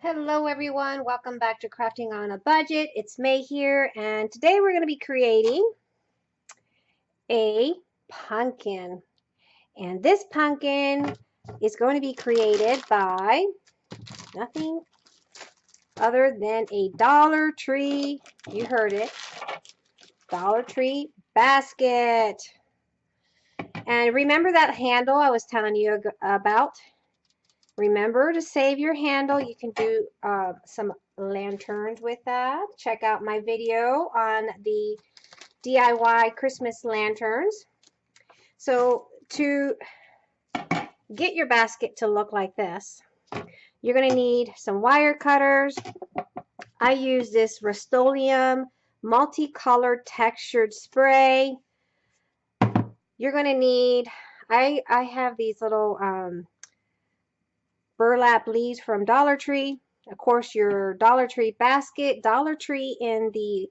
Hello everyone, welcome back to Crafting on a Budget. It's May here, and today we're going to be creating a pumpkin. And this pumpkin is going to be created by nothing other than a Dollar Tree, you heard it, Dollar Tree basket. And remember that handle I was telling you about? Remember to save your handle. You can do some lanterns with that. Check out my video on the DIY Christmas lanterns. So to get your basket to look like this, you're going to need some wire cutters. I use this Rust-Oleum multicolored textured spray. You're going to need, I have these little burlap leaves from Dollar Tree. Of course, your Dollar Tree basket. Dollar Tree in the,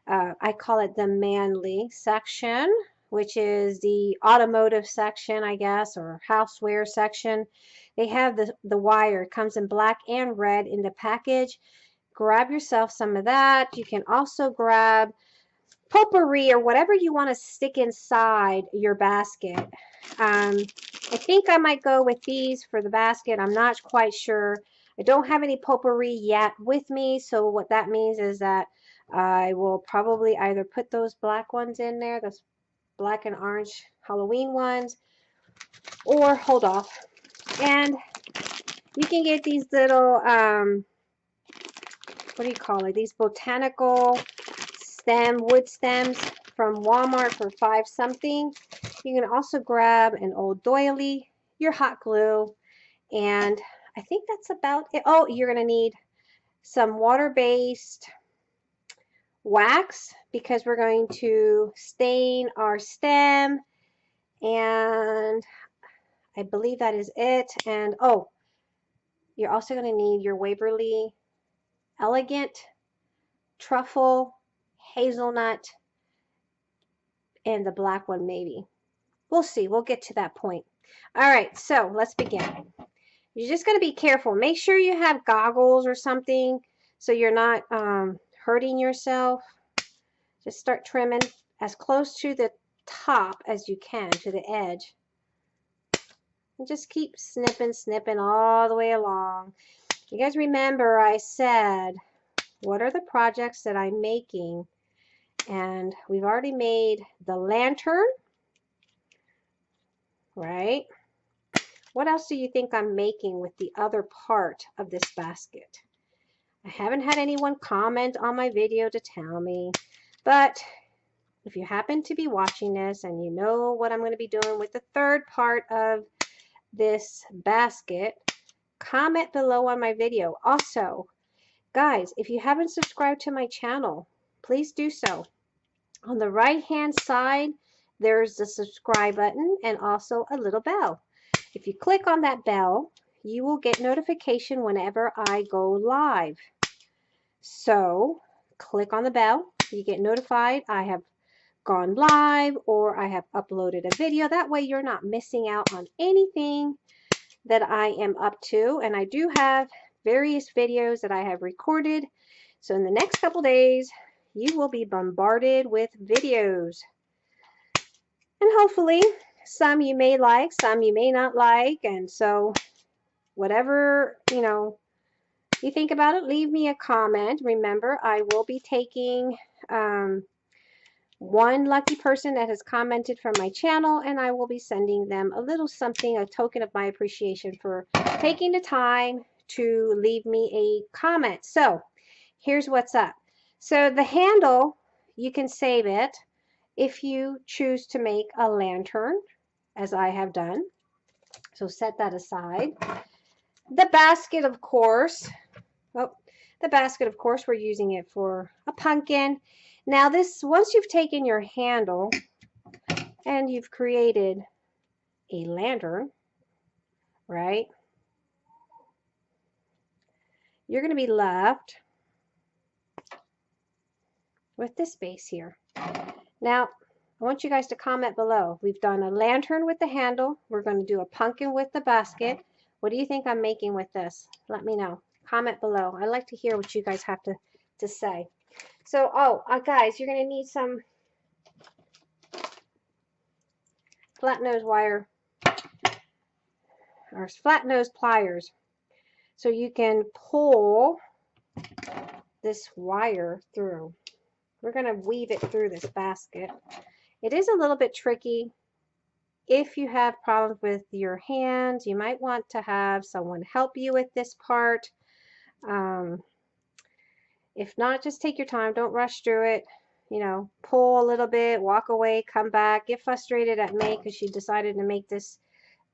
I call it the manly section, which is the automotive section, I guess, or houseware section. They have the wire. It comes in black and red in the package. Grab yourself some of that. You can also grab potpourri or whatever you want to stick inside your basket. I think I might go with these for the basket. I'm not quite sure. I don't have any potpourri yet with me, so what that means is that I will probably either put those black ones in there, those black and orange Halloween ones, or hold off. And you can get these little, what do you call it? These botanical wood stems from Walmart for 5 something. You can also grab an old doily, your hot glue, and I think that's about it. Oh, you're going to need some water-based wax because we're going to stain our stem, and I believe that is it. And oh, you're also going to need your Waverly Elegant Truffle Hazelnut and the black one maybe. We'll see. We'll get to that point. All right, so let's begin. You're just going to be careful. Make sure you have goggles or something so you're not hurting yourself. Just start trimming as close to the top as you can, to the edge. And just keep snipping all the way along. You guys remember I said, what are the projects that I'm making? And we've already made the lantern, right? What else do you think I'm making with the other part of this basket? I haven't had anyone comment on my video to tell me, but if you happen to be watching this and you know what I'm going to be doing with the third part of this basket, comment below on my video. Also, guys, if you haven't subscribed to my channel, please do so. On the right hand side, there's the subscribe button and also a little bell. If you click on that bell, you will get notification whenever I go live. So click on the bell. You get notified I have gone live or I have uploaded a video. That way you're not missing out on anything that I am up to. And I do have various videos that I have recorded. So in the next couple days, you will be bombarded with videos. And hopefully some you may like, some you may not like. And so whatever, you think about it, leave me a comment. Remember, I will be taking one lucky person that has commented from my channel, and I will be sending them a little something, a token of my appreciation for taking the time to leave me a comment. So here's what's up. So the handle, you can save it if you choose to make a lantern, as I have done. So set that aside. The basket, of course, we're using it for a pumpkin. Now this, once you've taken your handle and you've created a lantern, right, you're going to be left with this base here. Now, I want you guys to comment below. We've done a lantern with the handle. We're going to do a pumpkin with the basket. What do you think I'm making with this? Let me know. Comment below. I like to hear what you guys have to say. So, guys, you're going to need some flat nose wire or flat nose pliers so you can pull this wire through. We're going to weave it through this basket. It is a little bit tricky. If you have problems with your hands, you might want to have someone help you with this part. If not, just take your time. Don't rush through it. You know, pull a little bit, walk away, come back, get frustrated at me because she decided to make this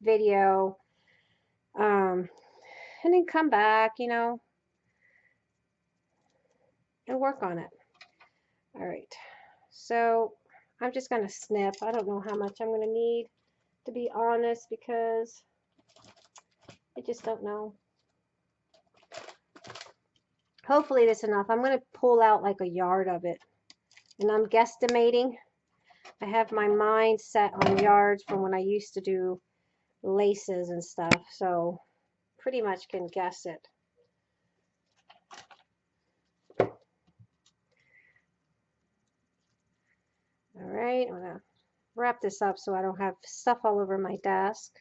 video. And then come back, you know, and work on it. All right. So I'm just going to snip. I don't know how much I'm going to need, to be honest, because I just don't know. Hopefully this is enough. I'm going to pull out like a yard of it. And I'm guesstimating. I have my mind set on yards from when I used to do laces and stuff. So pretty much can guess it. All right, I'm going to wrap this up so I don't have stuff all over my desk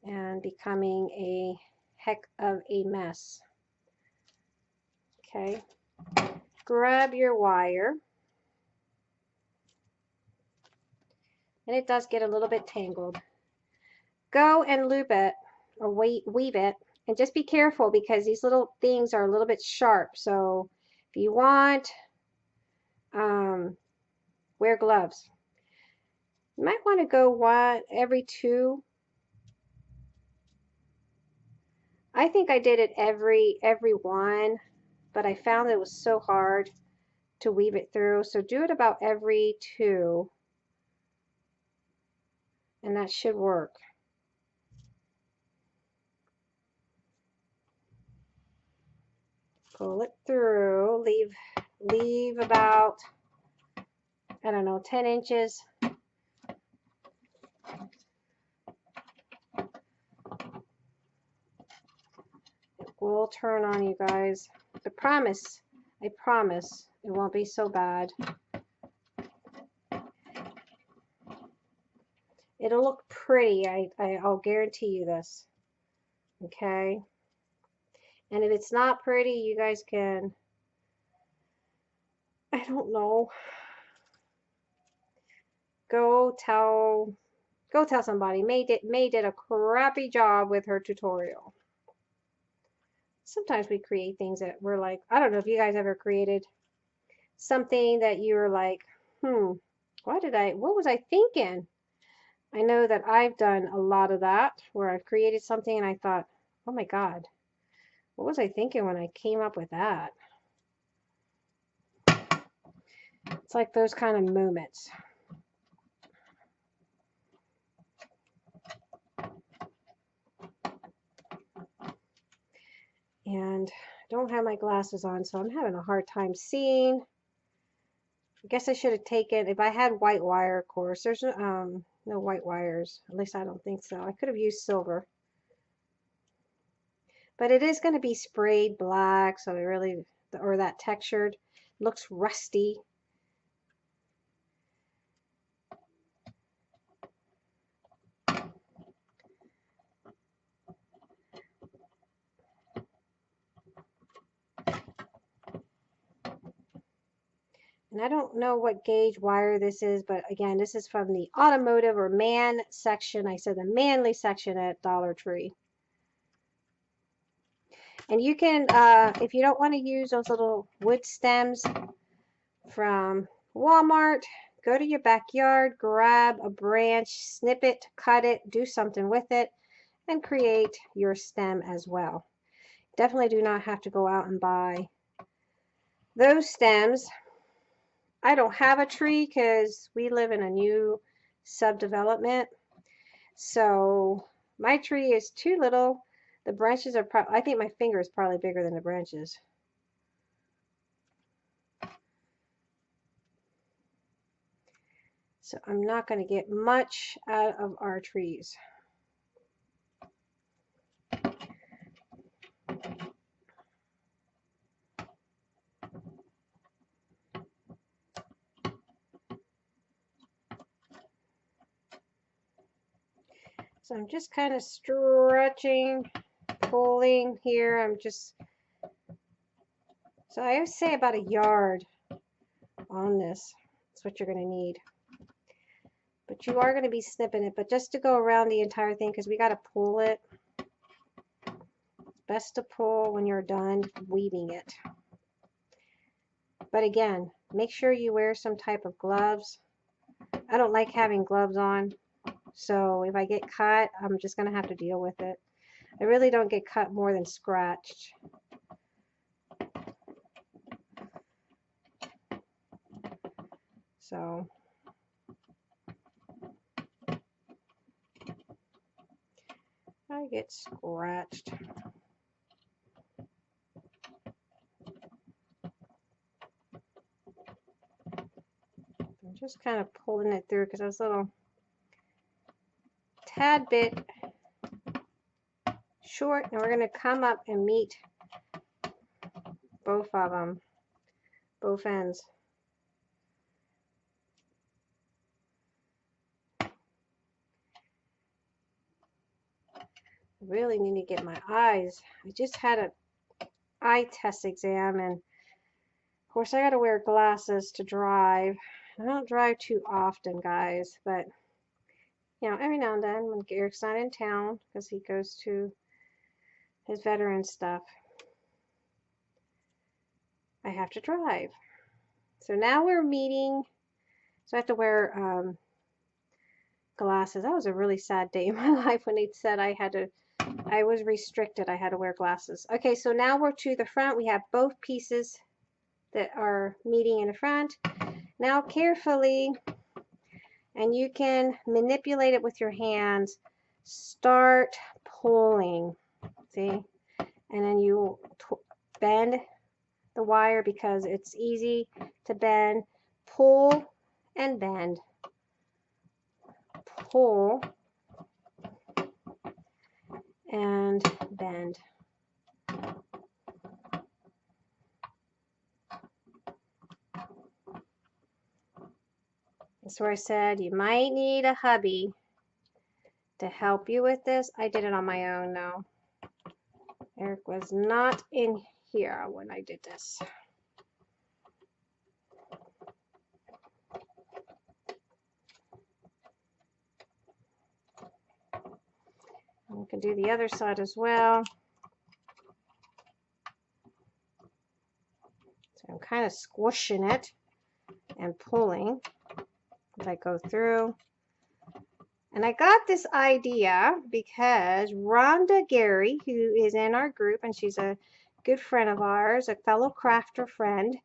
and becoming a heck of a mess. Okay, grab your wire. And it does get a little bit tangled. Go and loop it or weave it, and just be careful because these little things are a little bit sharp. So if you want, wear gloves. You might want to go every 2. I think I did it every 1, but I found it was so hard to weave it through. So do it about every 2, and that should work. Pull it through, leave about, I don't know, 10 inches. It will turn on, you guys. I promise it won't be so bad. It'll look pretty, I'll guarantee you this. Okay? And if it's not pretty, you guys can, I don't know, go tell somebody. May did a crappy job with her tutorial. Sometimes we create things that we're like, I don't know if you guys ever created something that you were like, what was I thinking? I know that I've done a lot of that where I've created something and I thought, oh my God, what was I thinking when I came up with that? It's like those kind of moments. And I don't have my glasses on, so I'm having a hard time seeing. I guess I should have taken, if I had white wire, of course. There's no white wires. At least I don't think so. I could have used silver. But it is going to be sprayed black, so it really, or that textured, looks rusty. And I don't know what gauge wire this is, but again, this is from the automotive or man section. I said the manly section at Dollar Tree. And you can, if you don't want to use those little wood stems from Walmart, go to your backyard, grab a branch, snip it, cut it, do something with it, and create your stem as well. Definitely do not have to go out and buy those stems. I don't have a tree because we live in a new subdevelopment. So my tree is too little. The branches are I think my finger is probably bigger than the branches. So I'm not going to get much out of our trees. So I'm just kind of stretching, pulling here. So I always say about a yard on this. That's what you're going to need. But you are going to be snipping it, but just to go around the entire thing, because we got to pull it. It's best to pull when you're done weaving it. But again, make sure you wear some type of gloves. I don't like having gloves on, so if I get cut, I'm just going to have to deal with it. I really don't get cut more than scratched. So I get scratched. I'm just kind of pulling it through because I was a little tad bit short, and we're going to come up and meet both of them, both ends. I really need to get my eyes. I just had an eye test exam, and of course I got to wear glasses to drive. I don't drive too often, guys, but you know, every now and then when Eric's not in town because he goes to his veteran stuff, I have to drive. So now we're meeting, so I have to wear glasses. That was a really sad day in my life when they said I was restricted. I had to wear glasses. Okay, so now we're to the front. We have both pieces that are meeting in the front. Now carefully, and you can manipulate it with your hands, start pulling, see? And then you bend the wire because it's easy to bend. Pull and bend. Pull and bend. That's where I said you might need a hubby to help you with this. I did it on my own though. Eric was not in here when I did this. We can do the other side as well. So I'm kind of squishing it and pulling as I go through. And I got this idea because Rhonda Gary, who is in our group, and she's a good friend of ours, a fellow crafter friend,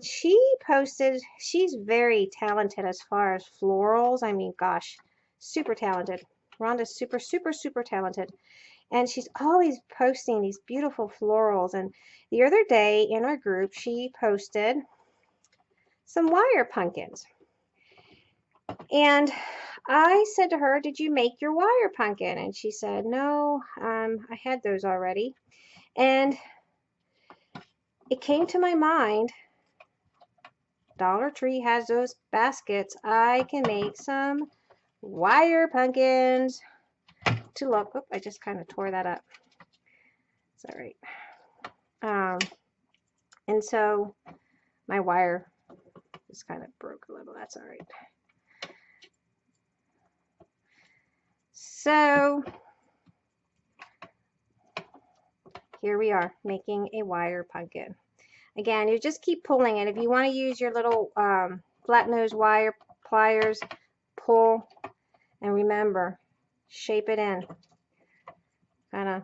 she posted, she's very talented as far as florals. I mean, gosh, super talented. Rhonda's super, super, super talented. And she's always posting these beautiful florals. And the other day in our group, she posted some wire pumpkins. And I said to her, did you make your wire pumpkin? And she said, no, I had those already. And it came to my mind, Dollar Tree has those baskets. I can make some wire pumpkins to look. Oh, I just kind of tore that up. It's all right. And so my wire just kind of broke a little. That's all right. So here we are making a wire pumpkin. Again, you just keep pulling it. If you want to use your little flat nose wire pliers, pull, and remember, shape it in. Kind of.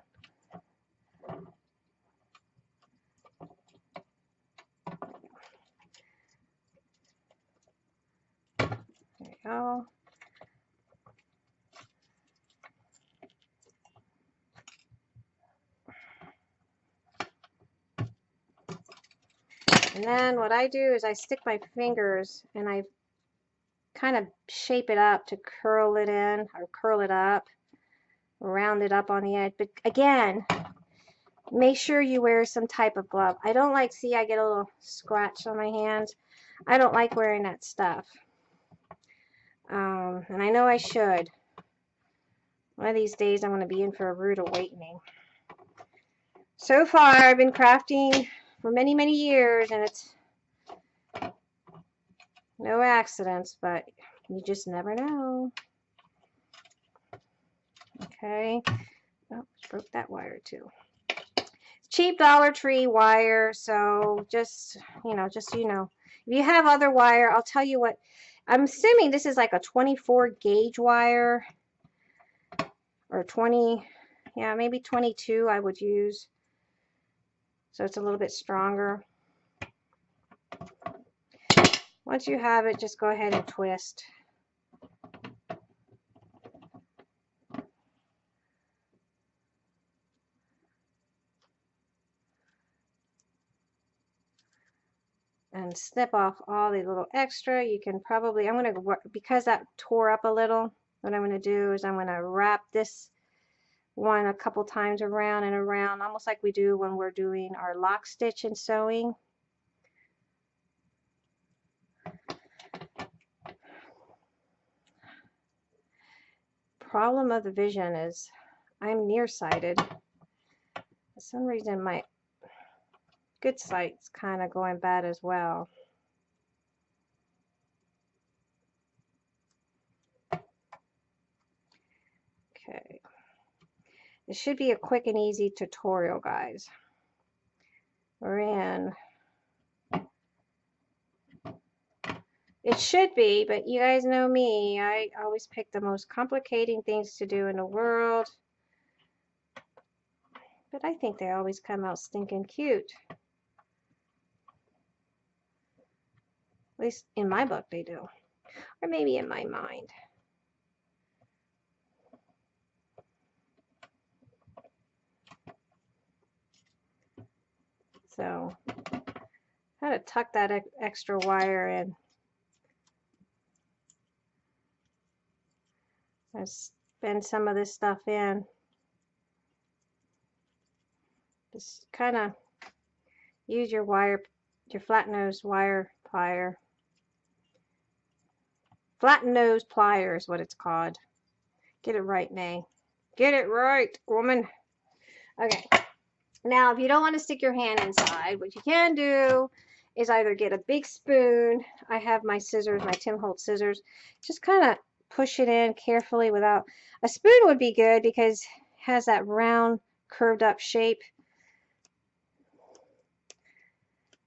There you go. And then what I do is I stick my fingers and I kind of shape it up to curl it in or curl it up, round it up on the edge. But again, make sure you wear some type of glove. I don't like, see, I get a little scratch on my hands. I don't like wearing that stuff. And I know I should. One of these days I'm going to be in for a rude awakening. So far I've been crafting for many, many years, and it's no accidents, but you just never know. Okay. Oh, broke that wire too. Cheap Dollar Tree wire, so just, just so you know. If you have other wire, I'll tell you what, I'm assuming this is like a 24 gauge wire, or 20, yeah, maybe 22 I would use. So it's a little bit stronger. Once you have it, just go ahead and twist. And snip off all the little extra. You can probably, I'm going to, because that tore up a little, what I'm going to do is I'm going to wrap this one a couple times around and around, almost like we do when we're doing our lock stitch and sewing. Problem of the vision is I'm nearsighted. For some reason my good sight's kind of going bad as well. Okay. It should be a quick and easy tutorial, guys. We're in. It should be, but you guys know me. I always pick the most complicating things to do in the world. But I think they always come out stinking cute. At least in my book they do. Or maybe in my mind. So, how to tuck that extra wire in. I bend some of this stuff in. Just kind of use your flat nose wire plier. Flat nose plier is what it's called. Get it right, Nay. Get it right, woman. Okay. Now, if you don't want to stick your hand inside, what you can do is either get a big spoon. I have my scissors, my Tim Holtz scissors. Just kind of push it in carefully without... A spoon would be good because it has that round, curved up shape.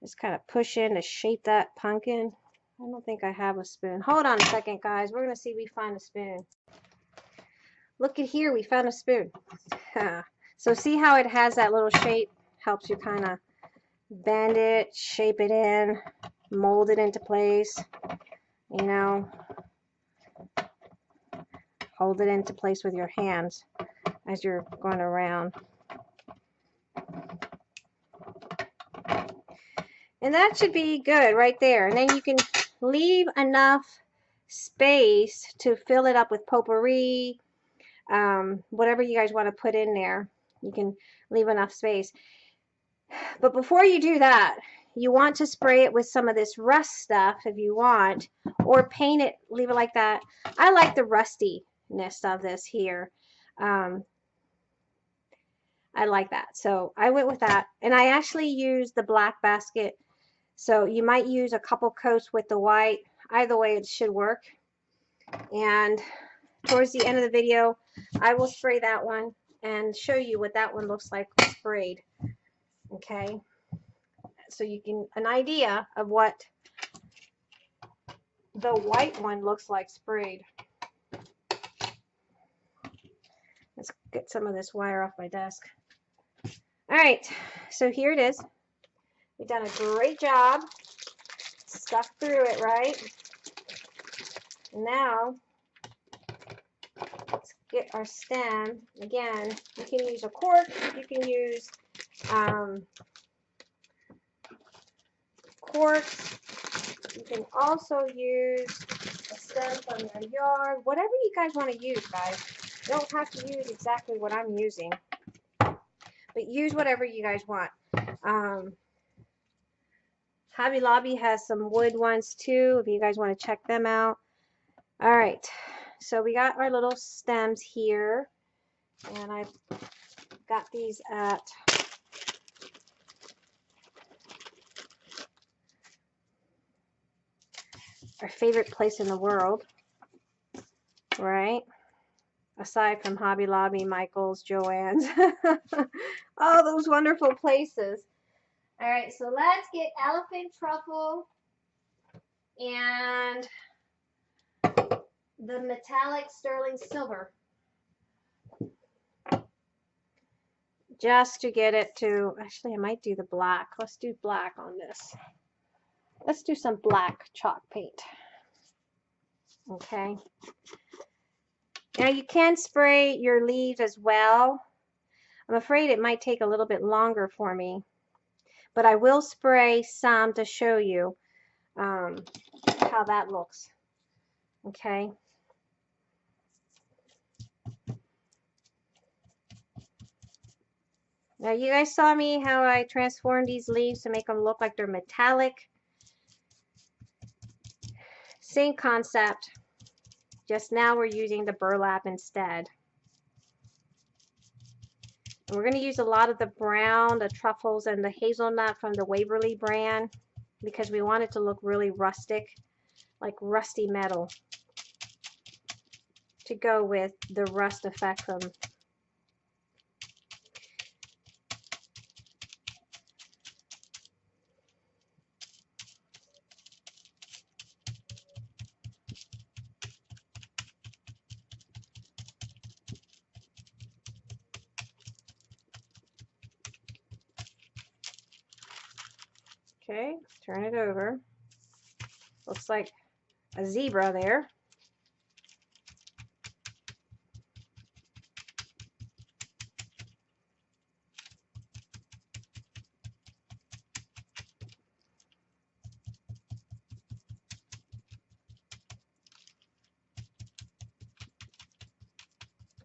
Just kind of push in to shape that pumpkin. I don't think I have a spoon. Hold on a second, guys. We're going to see if we find a spoon. Look at here. We found a spoon. So see how it has that little shape? Helps you kind of bend it, shape it in, mold it into place. You know, hold it into place with your hands as you're going around. And that should be good right there. And then you can leave enough space to fill it up with potpourri, whatever you guys want to put in there. You can leave enough space. But before you do that, you want to spray it with some of this rust stuff if you want, or paint it, leave it like that. I like the rustiness of this here. I like that. So I went with that. And I actually used the black basket. So you might use a couple coats with the white. Either way, it should work. And towards the end of the video, I will spray that one and show you what that one looks like sprayed. Okay, so you can an idea of what the white one looks like sprayed. Let's get some of this wire off my desk. All right, so here it is. We've done a great job. Stuck through it, right? Now, let's get our stem. Again, you can use a cork. You can use corks. You can also use a stem from your yard. Whatever you guys want to use, guys. You don't have to use exactly what I'm using. But use whatever you guys want. Hobby Lobby has some wood ones too, if you guys want to check them out. All right, so we got our little stems here. And I got these at our favorite place in the world, right? Aside from Hobby Lobby, Michael's, Joann's, all those wonderful places. All right, so let's get elephant truffle and the metallic sterling silver, just to get it to, actually I might do the black. Let's do black on this. Let's do some black chalk paint. Okay. Now you can spray your leaves as well. I'm afraid it might take a little bit longer for me, but I will spray some to show you how that looks. Okay. Now you guys saw me how I transformed these leaves to make them look like they're metallic. Same concept, just now we're using the burlap instead. And we're going to use a lot of the brown, the truffles, and the hazelnut from the Waverly brand because we want it to look really rustic, like rusty metal, to go with the rust effect from. Okay, turn it over. Looks like a zebra there.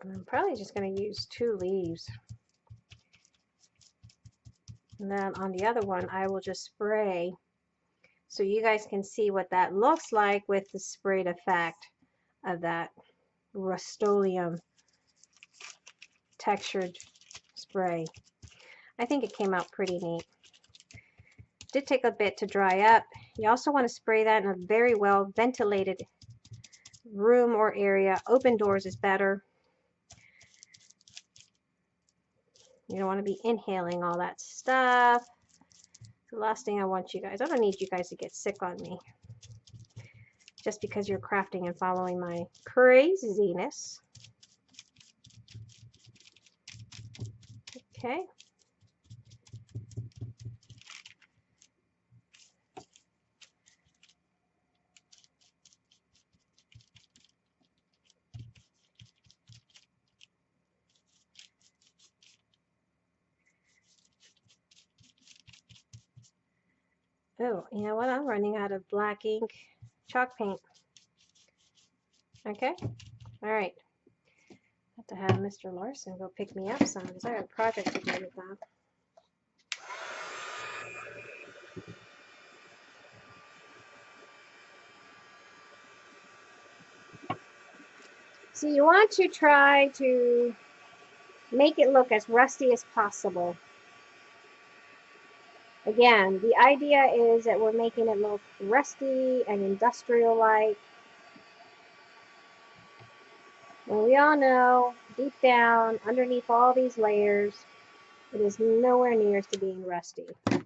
I'm probably just going to use 2 leaves. And then on the other one, I will just spray so you guys can see what that looks like with the sprayed effect of that Rust-Oleum textured spray. I think it came out pretty neat. Did take a bit to dry up. You also want to spray that in a very well ventilated room or area. Open doors is better. You don't want to be inhaling all that stuff. The last thing I want you guys, I don't need you guys to get sick on me just because you're crafting and following my craziness. Okay. Oh, you know what? I'm running out of black ink chalk paint. Okay. All right. Have to have Mr. Larson go pick me up some because I have a project to do with that. So you want to try to make it look as rusty as possible. Again, the idea is that we're making it look rusty and industrial-like. Well, we all know, deep down, underneath all these layers, it is nowhere near to being rusty. So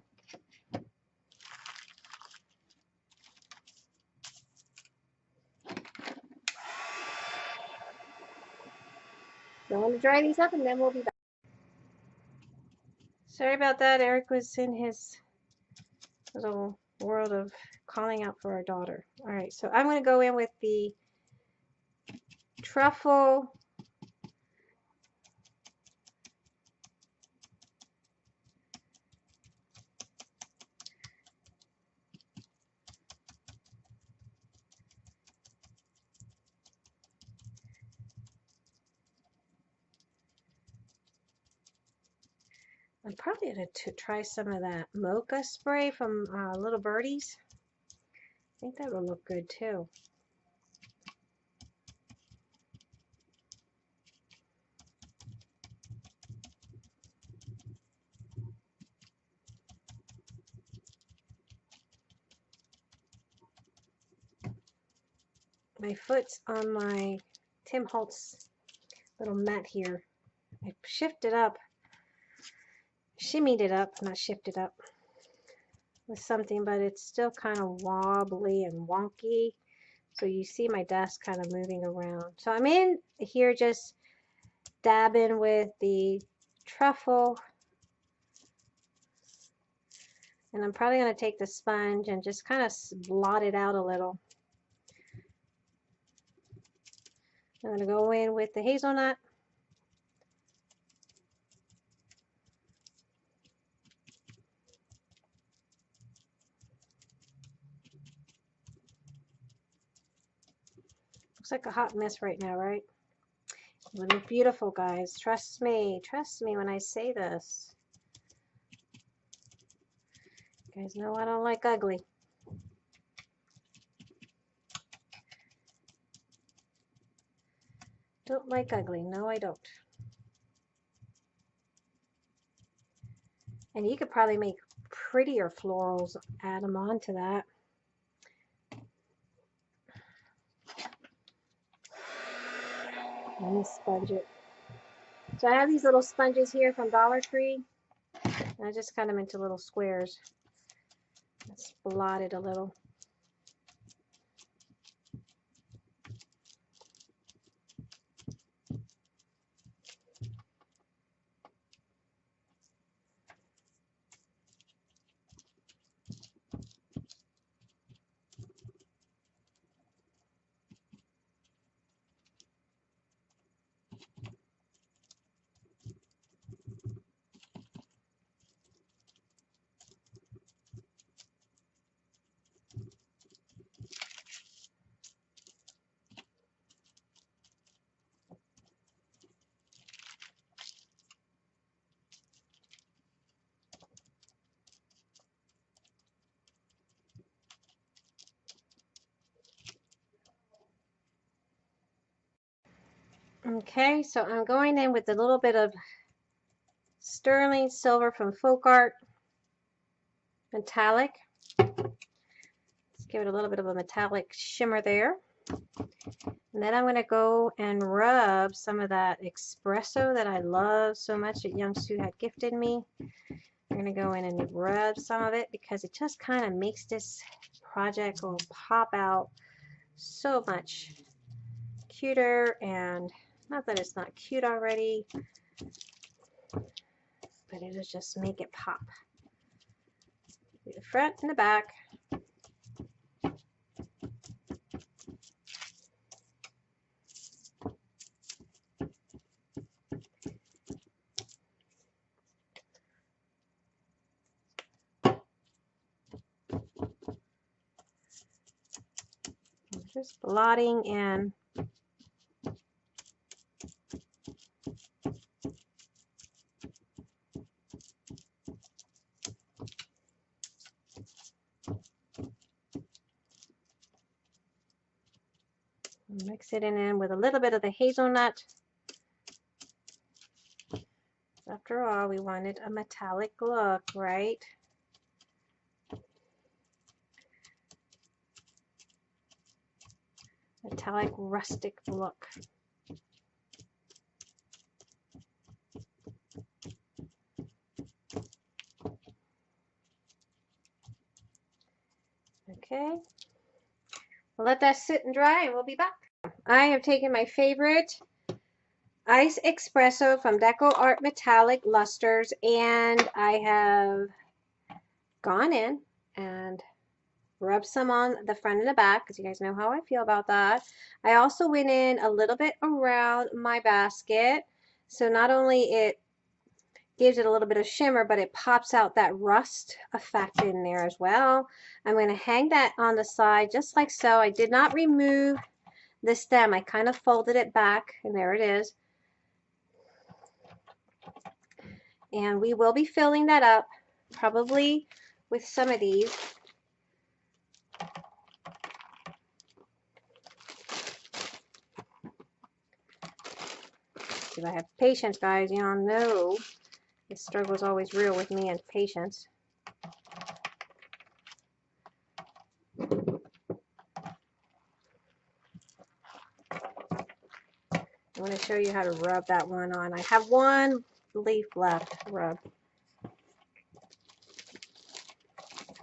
I'm going to dry these up and then we'll be back. Sorry about that. Eric was in his little world of calling out for our daughter. All right, so I'm going to go in with the truffle I'm probably going to try some of that mocha spray from Little Birdies. I think that will look good too. my foot's on my Tim Holtz little mat here. I shifted up, shimmied it up, not shifted up with something, but it's still kind of wobbly and wonky. So you see my desk kind of moving around. So I'm in here just dabbing with the truffle. And I'm probably going to take the sponge and just kind of blot it out a little. I'm going to go in with the hazelnut. Looks like a hot mess right now, right? It would look beautiful, guys. Trust me when I say this. You guys know I don't like ugly. Don't like ugly. No, I don't. And you could probably make prettier florals, add them on to that. Let me sponge it. So I have these little sponges here from Dollar Tree. And I just cut them into little squares. Let's blot it a little. Okay, so I'm going in with a little bit of sterling silver from Folk Art metallic. Let's give it a little bit of a metallic shimmer there. And then I'm going to go and rub some of that espresso that I love so much that Young Sue had gifted me. I'm going to go in and rub some of it because it just kind of makes this project will pop out so much cuter, and not that it's not cute already, but it'll just make it pop. The front and the back. Just blotting in. Mix it in with a little bit of the hazelnut. After all, we wanted a metallic look, right? Metallic rustic look. Okay. We'll let that sit and dry and we'll be back. I have taken my favorite Ice Espresso from Deco Art Metallic Lusters, and I have gone in and rubbed some on the front and the back because you guys know how I feel about that. I also went in a little bit around my basket, so not only it gives it a little bit of shimmer, but it pops out that rust effect in there as well. I'm going to hang that on the side just like so. I did not remove the stem. I kind of folded it back, and there it is. And we will be filling that up probably with some of these. Because I have patience, guys. You all know the struggle is always real with me and patience. I'm going to show you how to rub that one on. I have one leaf left to rub.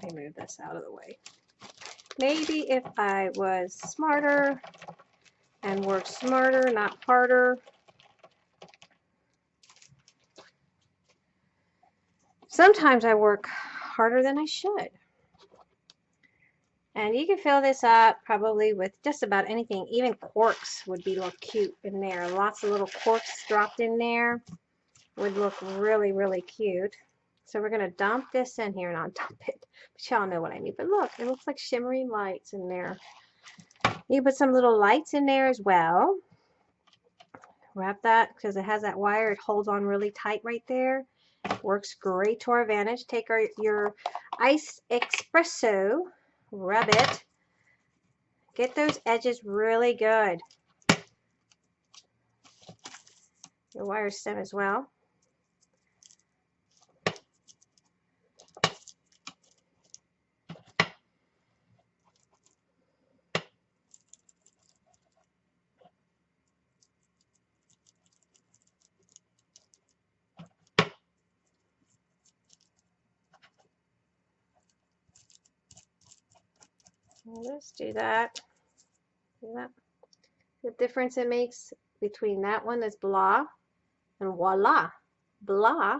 Let me move this out of the way. Maybe if I was smarter and worked smarter, not harder. Sometimes I work harder than I should. And you can fill this up probably with just about anything. Even corks would be look cute in there. Lots of little corks dropped in there would look really, really cute. So we're going to dump this in here, and I'll dump it. But y'all know what I mean. But look, it looks like shimmering lights in there. You can put some little lights in there as well. Wrap that because it has that wire. It holds on really tight right there. Works great to our advantage. Take your iced espresso, rub it. Get those edges really good. Your wire stem as well. Let's do that. See that? The difference it makes between that one is blah and voila. Blah,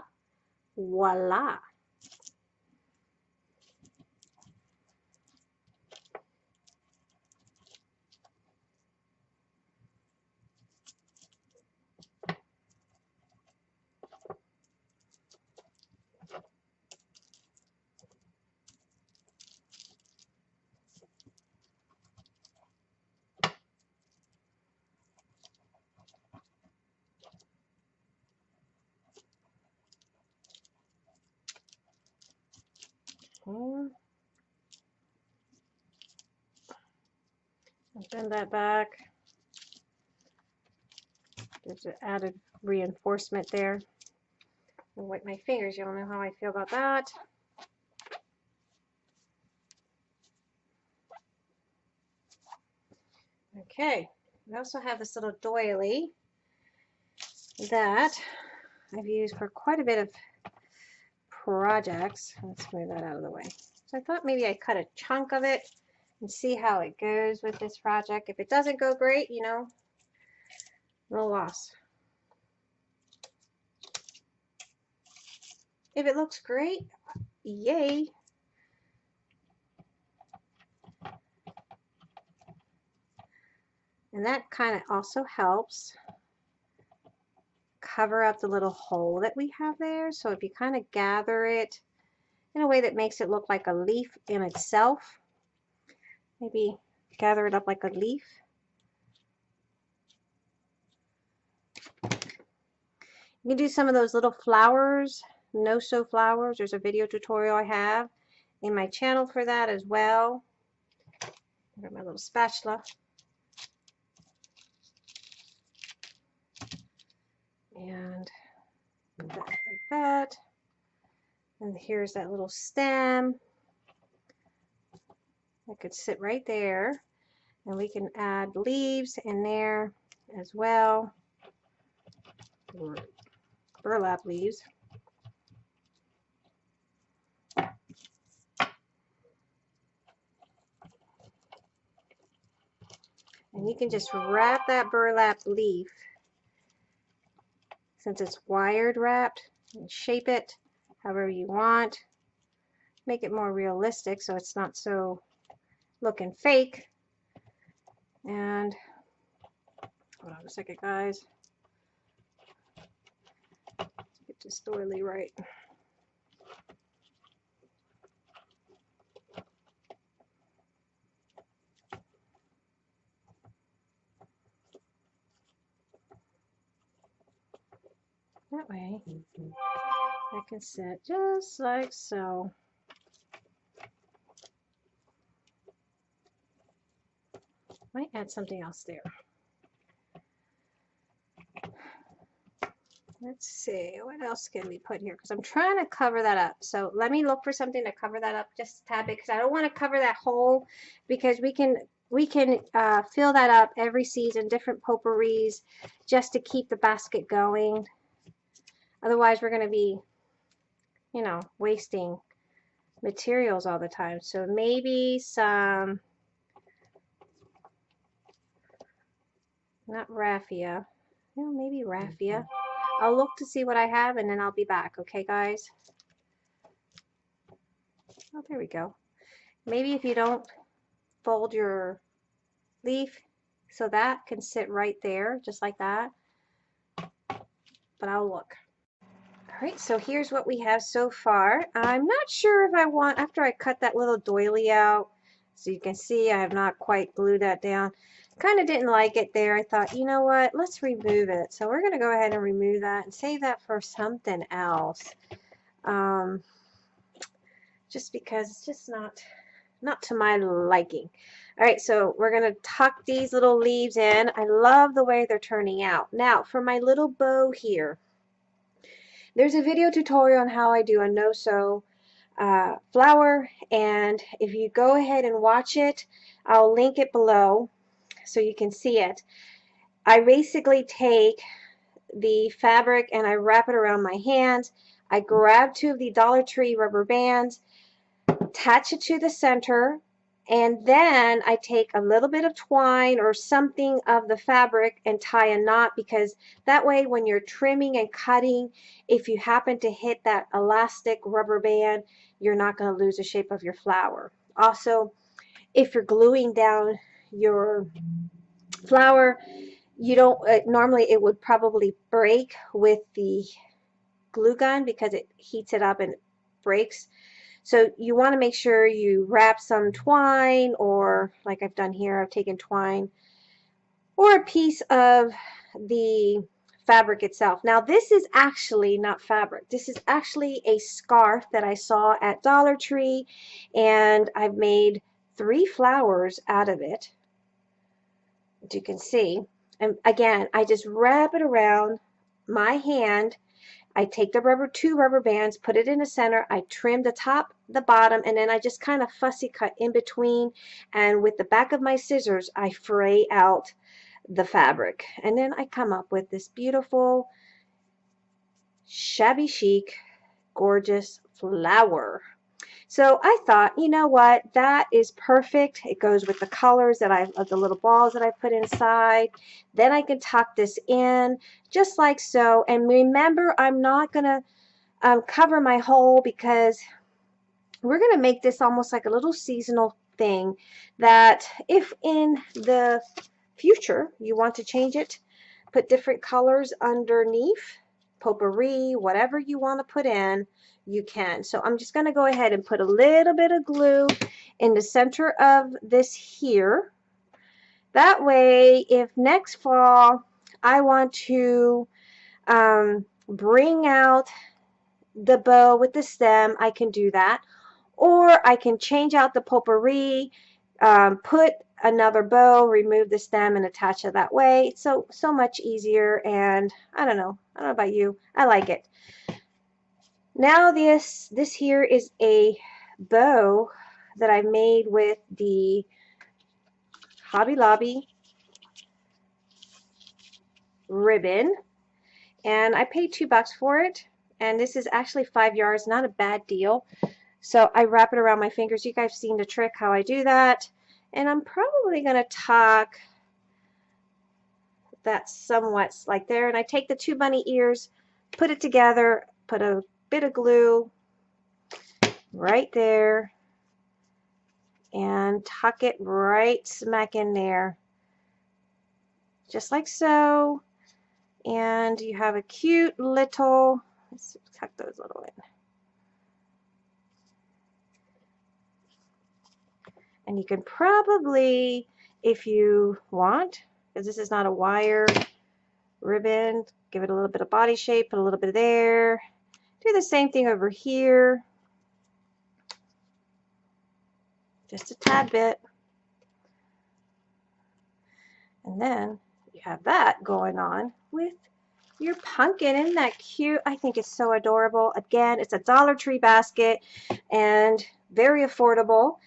voila. Bend that back. There's an added reinforcement there. I'll wipe my fingers. You don't know how I feel about that. Okay. We also have this little doily that I've used for quite a bit of projects. Let's move that out of the way. So I thought maybe I'd cut a chunk of it and see how it goes with this project. If it doesn't go great, you know, no loss. If it looks great, yay. And that kind of also helps cover up the little hole that we have there. So if you kind of gather it in a way that makes it look like a leaf in itself, maybe gather it up like a leaf. You can do some of those little flowers, no-sew flowers. There's a video tutorial I have in my channel for that as well. Got my little spatula. And put that like that. And here's that little stem. That could sit right there. And we can add leaves in there as well. Burlap leaves. And you can just wrap that burlap leaf, since it's wired wrapped, and shape it however you want. Make it more realistic so it's not so looking fake. And hold on a second, guys. Get this doily right. That way I can sit just like so. Might add something else there. Let's see, what else can we put here? Because I'm trying to cover that up. So let me look for something to cover that up just a tad bit, because I don't want to cover that hole, because we can we can fill that up every season, different potpourris, just to keep the basket going. Otherwise, we're going to be, you know, wasting materials all the time. So maybe some, not raffia, you know, maybe raffia. I'll look to see what I have and then I'll be back. Okay, guys? Oh, there we go. Maybe if you don't fold your leaf, so that can sit right there, just like that. But I'll look. All right, so here's what we have so far. I'm not sure if I want, after I cut that little doily out, so you can see I have not quite glued that down. Kind of didn't like it there. I thought, you know what, let's remove it. So we're going to go ahead and remove that and save that for something else. Just because it's just not to my liking. All right, so we're going to tuck these little leaves in. I love the way they're turning out. Now, for my little bow here, there's a video tutorial on how I do a no-sew flower, and if you go ahead and watch it, I'll link it below so you can see it. I basically take the fabric and I wrap it around my hands. I grab two of the Dollar Tree rubber bands, attach it to the center, and then I take a little bit of twine or something of the fabric and tie a knot, because that way when you're trimming and cutting, if you happen to hit that elastic rubber band, you're not going to lose the shape of your flower. Also, if you're gluing down your flower, you don't normally it would probably break with the glue gun because it heats it up and it breaks. So you want to make sure you wrap some twine, or like I've done here, I've taken twine, or a piece of the fabric itself. Now this is actually not fabric. This is actually a scarf that I saw at Dollar Tree, and I've made 3 flowers out of it, as you can see. And again, I just wrap it around my hand. I take the 2 rubber bands, put it in the center, I trim the top, the bottom, and then I just kind of fussy cut in between, and with the back of my scissors I fray out the fabric, and then I come up with this beautiful shabby chic gorgeous flower. So I thought, you know what, that is perfect. It goes with the colors that of the little balls that I put inside. Then I can tuck this in just like so. And remember, I'm not going to cover my hole, because we're going to make this almost like a little seasonal thing, that if in the future you want to change it, put different colors underneath, potpourri, whatever you want to put in, you can. So I'm just going to go ahead and put a little bit of glue in the center of this here. That way, if next fall I want to bring out the bow with the stem, I can do that. Or I can change out the potpourri, put another bow, remove the stem, and attach it that way. It's so much easier, and I don't know about you, I like it. Now this here is a bow that I made with the Hobby Lobby ribbon, and I paid $2 for it, and this is actually 5 yards, not a bad deal. So I wrap it around my fingers. You guys have seen the trick how I do that, and I'm probably going to tuck that somewhat like there, and I take the 2 bunny ears, put it together, put a bit of glue right there, and tuck it right smack in there, just like so. And you have a cute little, let's tuck those little in. And you can probably, if you want, because this is not a wire ribbon, give it a little bit of body shape, put a little bit there. Do the same thing over here. Just a tad bit. And then you have that going on with your pumpkin. Isn't that cute? I think it's so adorable. Again, it's a Dollar Tree basket and very affordable.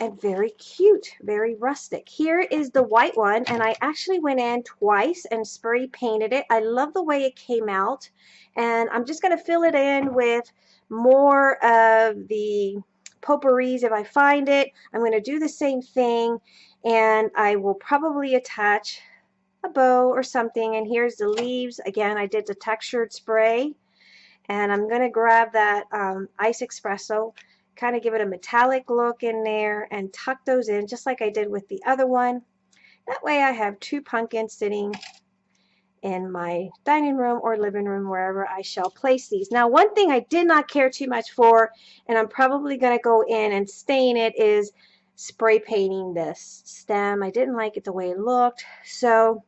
and very cute, very rustic. Here is the white one, and I actually went in twice and spray painted it. I love the way it came out, and I'm just going to fill it in with more of the potpourris if I find it. I'm going to do the same thing, and I will probably attach a bow or something. And here's the leaves. Again, I did the textured spray, and I'm going to grab that ice espresso, kind of give it a metallic look in there and tuck those in just like I did with the other one. That way I have two pumpkins sitting in my dining room or living room, wherever I shall place these. Now, one thing I did not care too much for, and I'm probably going to go in and stain it, is spray painting this stem. I didn't like it the way it looked, so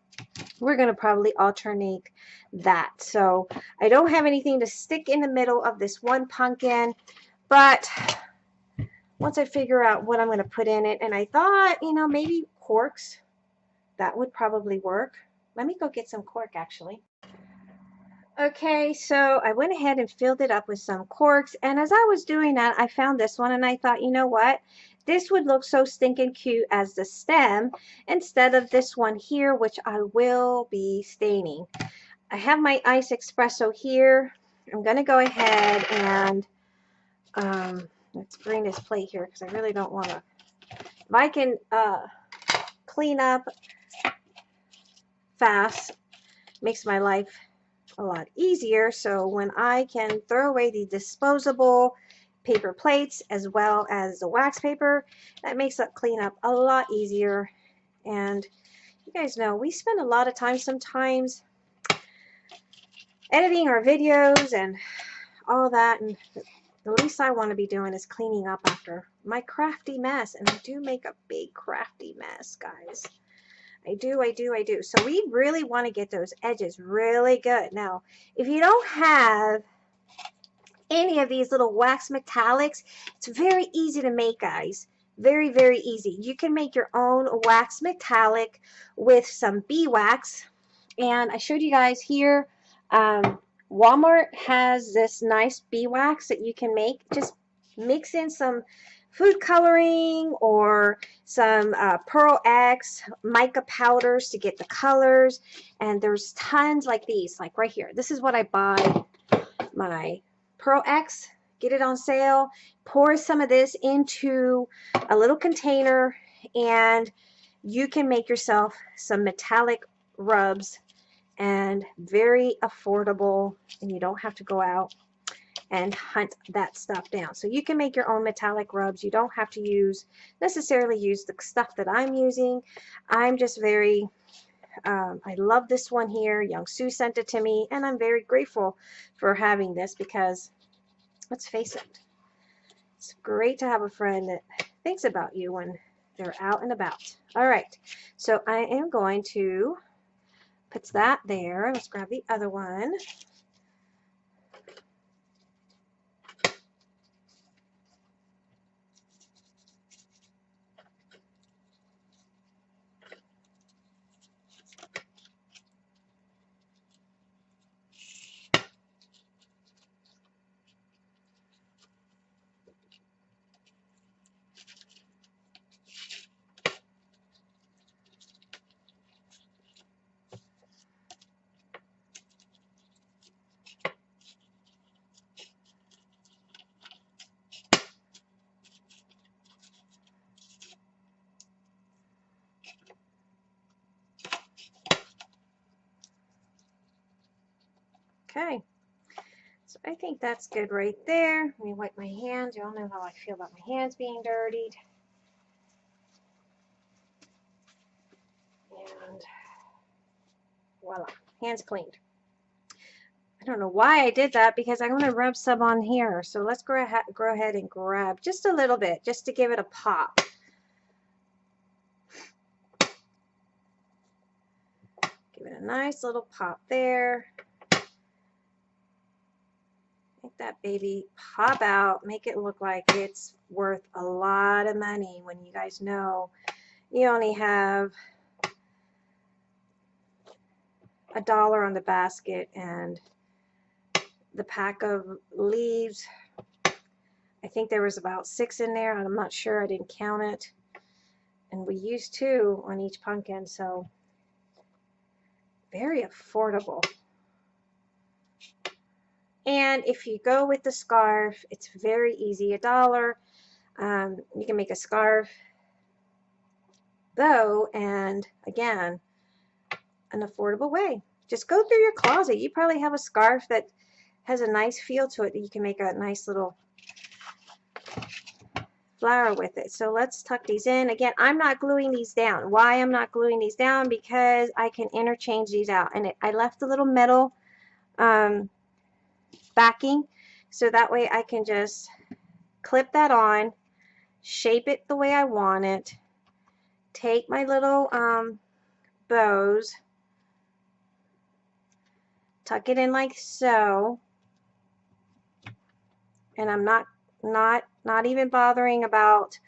we're going to probably alternate that. So I don't have anything to stick in the middle of this one pumpkin, but once I figure out what I'm going to put in it, and I thought, you know, maybe corks, that would probably work. Let me go get some cork actually. Okay, so I went ahead and filled it up with some corks, and as I was doing that, I found this one, and I thought, you know what? This would look so stinking cute as the stem instead of this one here, which I will be staining. I have my ice espresso here. I'm going to go ahead and let's bring this plate here because I really don't want to. If I can clean up fast, makes my life a lot easier. So when I can throw away the disposable paper plates as well as the wax paper, that makes up cleanup a lot easier. And you guys know we spend a lot of time sometimes editing our videos and all that, and the least I want to be doing is cleaning up after my crafty mess. And I do make a big crafty mess, guys. I do. So we really want to get those edges really good. Now, if you don't have any of these little wax metallics, it's very easy to make, guys. Very, very easy. You can make your own wax metallic with some beeswax. And I showed you guys here, Walmart has this nice beeswax that you can make. Just mix in some food coloring or some Pearl X mica powders to get the colors, and there's tons like these, like right here. This is what I buy my Pearl X, get it on sale, pour some of this into a little container, and you can make yourself some metallic rubs, and very affordable, and you don't have to go out and hunt that stuff down. So you can make your own metallic rubs. You don't have to necessarily use the stuff that I'm using. I'm just very, I love this one here. Young Sue sent it to me, and I'm very grateful for having this because, let's face it, it's great to have a friend that thinks about you when they're out and about. All right, so I am going to put that there. Let's grab the other one. Okay, so I think that's good right there. Let me wipe my hands. You all know how I feel about my hands being dirtied. And voila, hands cleaned. I don't know why I did that because I'm going to rub some on here. So let's go ahead and grab just a little bit just to give it a pop. Give it a nice little pop there. Make that baby pop out. Make it look like it's worth a lot of money when you guys know you only have $1 on the basket and the pack of leaves. I think there was about 6 in there. I'm not sure. I didn't count it. And we used 2 on each pumpkin, so very affordable. And if you go with the scarf, it's very easy. $1. You can make a scarf, bow, and again, an affordable way. Just go through your closet. You probably have a scarf that has a nice feel to it that you can make a nice little flower with it. So let's tuck these in. Again, I'm not gluing these down. Why I'm not gluing these down? Because I can interchange these out. And I left a little metal backing, so that way I can just clip that on, shape it the way I want it, take my little bows, tuck it in like so, and I'm not even bothering about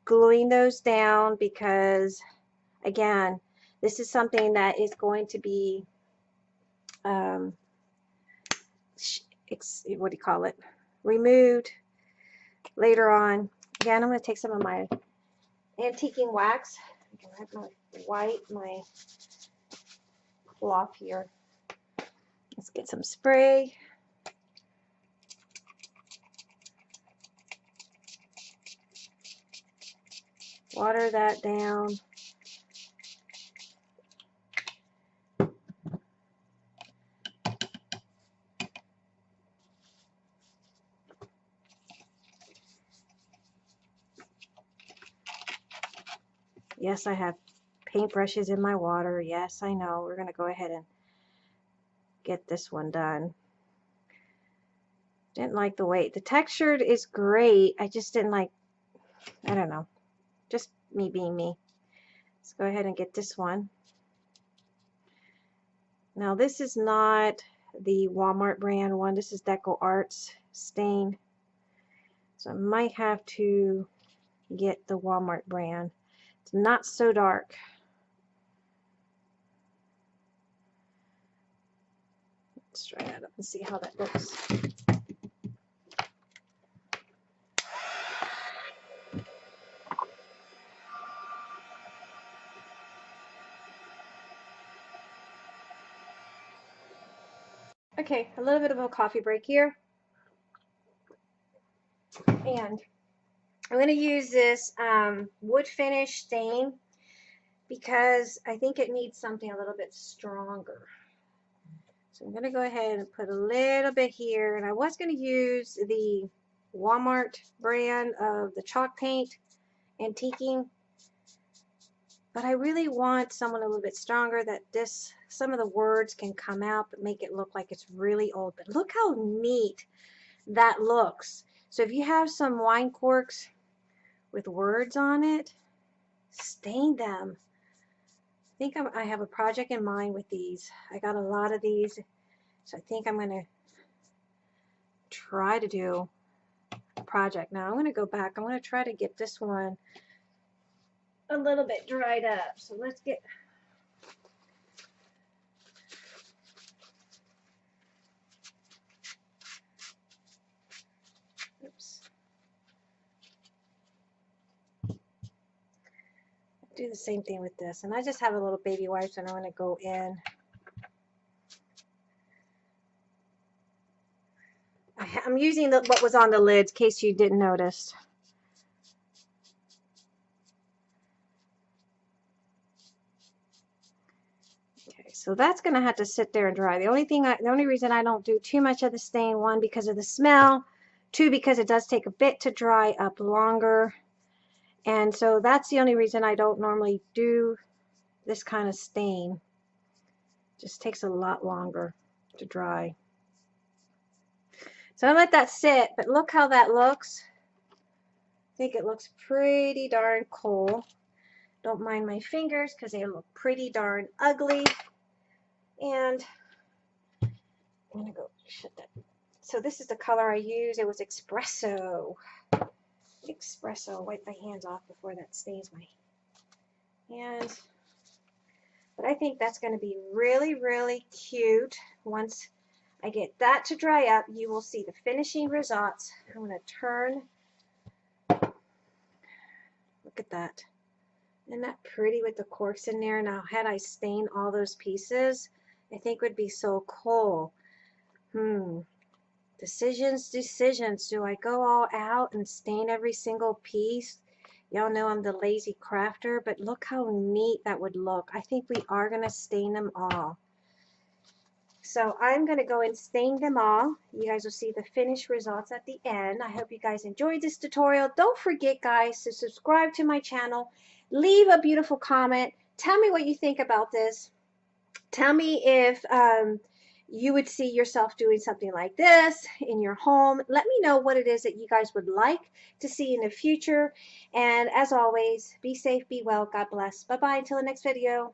gluing those down, because again, this is something that is going to be what do you call it, removed later on. Again, I'm going to take some of my antiquing wax. I can wipe my cloth here. Let's get some spray. Water that down. Yes, I have paintbrushes in my water. Yes, I know. We're going to go ahead and get this one done. Didn't like the weight. The texture is great. I just didn't like, I don't know. Just me being me. Let's go ahead and get this one. Now this is not the Walmart brand one. This is Deco Arts stain. So I might have to get the Walmart brand. It's not so dark. Let's try that up and see how that looks. Okay, a little bit of a coffee break here. And I'm going to use this wood finish stain because I think it needs something a little bit stronger. So I'm going to go ahead and put a little bit here. And I was going to use the Walmart brand of the chalk paint, antiquing. But I really want someone a little bit stronger that some of the words can come out but make it look like it's really old. But look how neat that looks. So if you have some wine corks with words on it, stain them. I think I have a project in mind with these. I got a lot of these, so I think I'm going to try to do a project. Now I'm going to go back. I'm going to try to get this one a little bit dried up. So let's get do the same thing with this, and I just have a little baby wipes, and I'm going to go in. I'm using what was on the lids in case you didn't notice. Okay, so that's going to have to sit there and dry. The only reason I don't do too much of the stain, one, because of the smell, two, because it does take a bit to dry up longer. And so that's the only reason I don't normally do this kind of stain. It just takes a lot longer to dry. So I let that sit, but look how that looks. I think it looks pretty darn cool. Don't mind my fingers because they look pretty darn ugly. And I'm gonna go shut that. So this is the color I use. It was Espresso. Espresso. Wipe my hands off before that stains my hands. But I think that's going to be really, really cute. Once I get that to dry up, you will see the finishing results. I'm going to turn Look at that. Isn't that pretty with the corks in there? Now, had I stained all those pieces, I think would be so cool. Decisions. Do I go all out and stain every single piece? Y'all know I'm the lazy crafter, but look how neat that would look. I think we are going to stain them all. So I'm going to go and stain them all. You guys will see the finished results at the end. I hope you guys enjoyed this tutorial. Don't forget, guys, to subscribe to my channel. Leave a beautiful comment. Tell me what you think about this. Tell me if you would see yourself doing something like this in your home. Let me know what it is that you guys would like to see in the future. And as always, be safe, be well, God bless. Bye-bye until the next video.